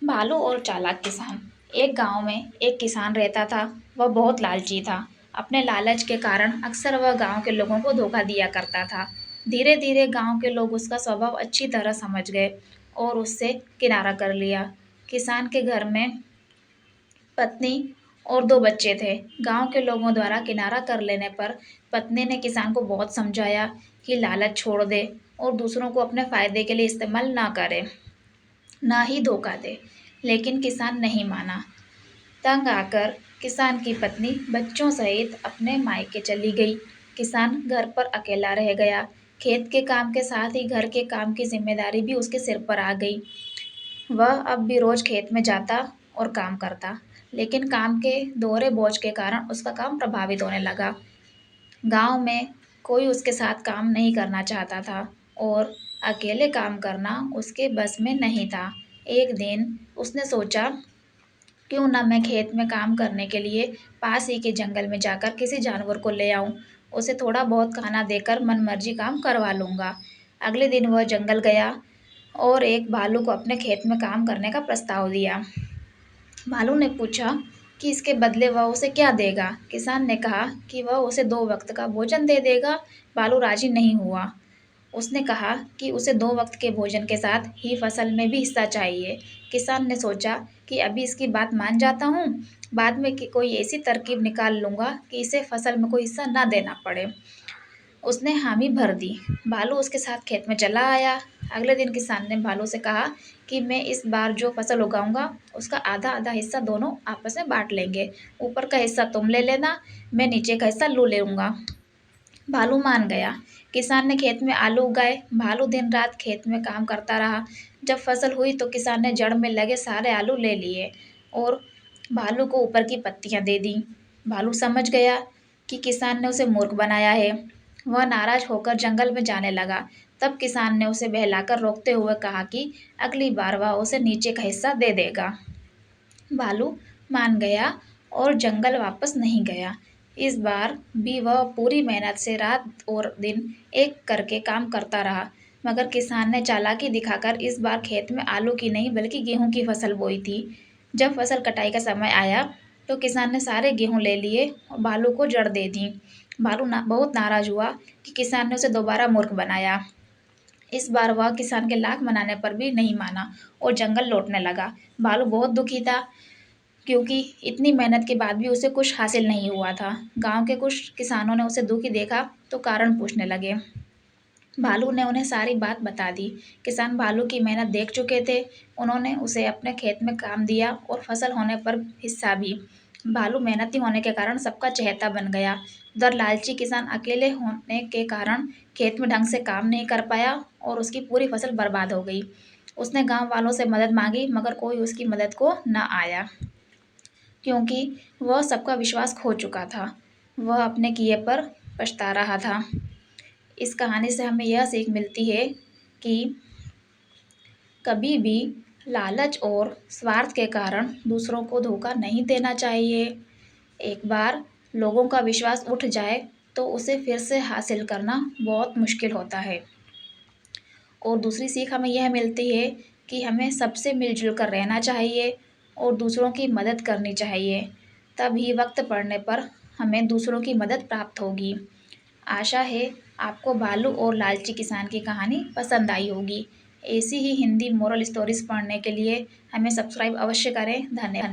भालू और चालाक किसान। एक गांव में एक किसान रहता था। वह बहुत लालची था। अपने लालच के कारण अक्सर वह गांव के लोगों को धोखा दिया करता था। धीरे धीरे गांव के लोग उसका स्वभाव अच्छी तरह समझ गए और उससे किनारा कर लिया। किसान के घर में पत्नी और दो बच्चे थे। गांव के लोगों द्वारा किनारा कर लेने पर पत्नी ने किसान को बहुत समझाया कि लालच छोड़ दे और दूसरों को अपने फायदे के लिए इस्तेमाल ना करे, ना ही धोखा दे। लेकिन किसान नहीं माना। तंग आकर किसान की पत्नी बच्चों सहित अपने मायके चली गई। किसान घर पर अकेला रह गया। खेत के काम के साथ ही घर के काम की जिम्मेदारी भी उसके सिर पर आ गई। वह अब भी रोज खेत में जाता और काम करता, लेकिन काम के दोहरे बोझ के कारण उसका काम प्रभावित होने लगा। गांव में कोई उसके साथ काम नहीं करना चाहता था और अकेले काम करना उसके बस में नहीं था। एक दिन उसने सोचा, क्यों ना मैं खेत में काम करने के लिए पास ही के जंगल में जाकर किसी जानवर को ले आऊं। उसे थोड़ा बहुत खाना देकर मनमर्जी काम करवा लूंगा। अगले दिन वह जंगल गया और एक भालू को अपने खेत में काम करने का प्रस्ताव दिया। भालू ने पूछा कि इसके बदले वह उसे क्या देगा। किसान ने कहा कि वह उसे 2 वक्त का भोजन दे देगा। भालू राजी नहीं हुआ। उसने कहा कि उसे 2 वक्त के भोजन के साथ ही फसल में भी हिस्सा चाहिए। किसान ने सोचा कि अभी इसकी बात मान जाता हूँ, बाद में कि कोई ऐसी तरकीब निकाल लूंगा कि इसे फसल में कोई हिस्सा ना देना पड़े। उसने हामी भर दी। भालू उसके साथ खेत में चला आया। अगले दिन किसान ने भालू से कहा कि मैं इस बार जो फसल उगाऊंगा उसका आधा आधा हिस्सा दोनों आपस में बांट लेंगे। ऊपर का हिस्सा तुम ले लेना, मैं नीचे का हिस्सा लू लूंगा। भालू मान गया। किसान ने खेत में आलू उगाए। भालू दिन रात खेत में काम करता रहा। जब फसल हुई तो किसान ने जड़ में लगे सारे आलू ले लिए और भालू को ऊपर की पत्तियां दे दी। भालू समझ गया कि किसान ने उसे मूर्ख बनाया है। वह नाराज होकर जंगल में जाने लगा। तब किसान ने उसे बहलाकर रोकते हुए कहा कि अगली बार वह उसे नीचे का हिस्सा दे देगा। भालू मान गया और जंगल वापस नहीं गया। इस बार भी वह पूरी मेहनत से रात और दिन एक करके काम करता रहा, मगर किसान ने चालाकी दिखाकर इस बार खेत में आलू की नहीं बल्कि गेहूं की फसल बोई थी। जब फसल कटाई का समय आया तो किसान ने सारे गेहूं ले लिए और भालू को जड़ दे दी। भालू बहुत नाराज हुआ कि किसान ने उसे दोबारा मूर्ख बनाया। इस बार वह किसान के लाख मनाने पर भी नहीं माना और जंगल लौटने लगा। भालू बहुत दुखी था क्योंकि इतनी मेहनत के बाद भी उसे कुछ हासिल नहीं हुआ था। गांव के कुछ किसानों ने उसे दुखी देखा तो कारण पूछने लगे। भालू ने उन्हें सारी बात बता दी। किसान भालू की मेहनत देख चुके थे। उन्होंने उसे अपने खेत में काम दिया और फसल होने पर हिस्सा भी। भालू मेहनती होने के कारण सबका चहेता बन गया। उधर लालची किसान अकेले होने के कारण खेत में ढंग से काम नहीं कर पाया और उसकी पूरी फसल बर्बाद हो गई। उसने गांव वालों से मदद मांगी मगर कोई उसकी मदद को न आया, क्योंकि वह सबका विश्वास खो चुका था। वह अपने किए पर पछता रहा था। इस कहानी से हमें यह सीख मिलती है कि कभी भी लालच और स्वार्थ के कारण दूसरों को धोखा नहीं देना चाहिए। एक बार लोगों का विश्वास उठ जाए तो उसे फिर से हासिल करना बहुत मुश्किल होता है। और दूसरी सीख हमें यह मिलती है कि हमें सबसे मिलजुल कर रहना चाहिए और दूसरों की मदद करनी चाहिए। तभी वक्त पड़ने पर हमें दूसरों की मदद प्राप्त होगी। आशा है आपको भालू और लालची किसान की कहानी पसंद आई होगी। ऐसी ही हिंदी मोरल स्टोरीज पढ़ने के लिए हमें सब्सक्राइब अवश्य करें। धन्यवाद।